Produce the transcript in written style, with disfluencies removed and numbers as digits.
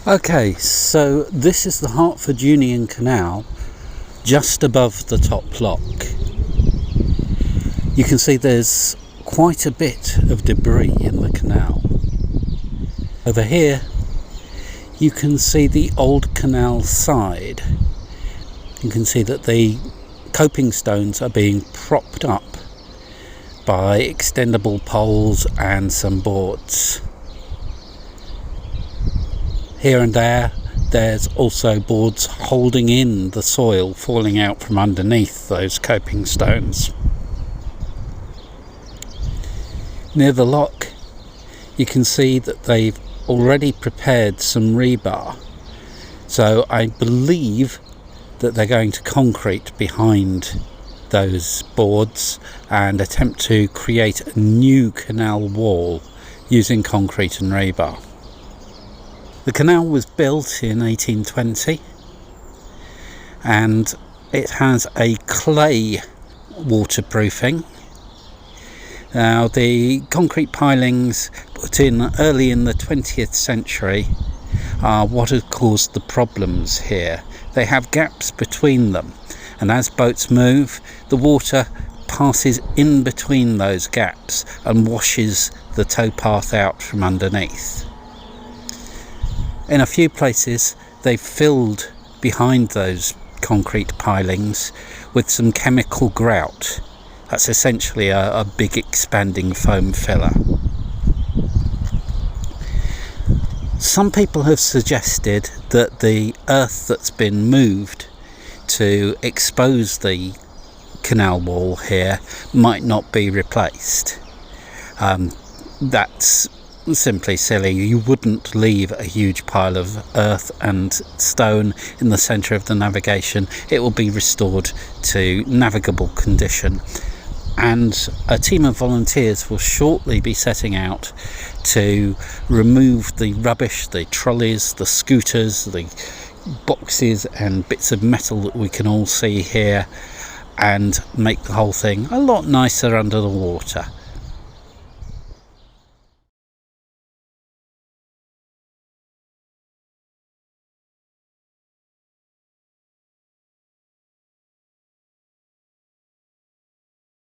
Okay, so this is the Hertford Union Canal, just above the top lock. You can see there's quite a bit of debris in the canal. Over here you can see the old canal side. You can see that the coping stones are being propped up by extendable poles and some boards. Here and there's also boards holding in the soil falling out from underneath those coping stones. Near the lock you can see that they've already prepared some rebar, so I believe that they're going to concrete behind those boards and attempt to create a new canal wall using concrete and rebar. The canal was built in 1820 and it has a clay waterproofing. Now, the concrete pilings put in early in the 20th century are what has caused the problems here. They have gaps between them, and as boats move, the water passes in between those gaps and washes the towpath out from underneath. In a few places they've filled behind those concrete pilings with some chemical grout. That's essentially a big expanding foam filler. Some people have suggested that the earth that's been moved to expose the canal wall here might not be replaced. That's simply silly. You wouldn't leave a huge pile of earth and stone in the centre of the navigation. It will be restored to navigable condition, and a team of volunteers will shortly be setting out to remove the rubbish, the trolleys, the scooters, the boxes and bits of metal that we can all see here, and make the whole thing a lot nicer under the water.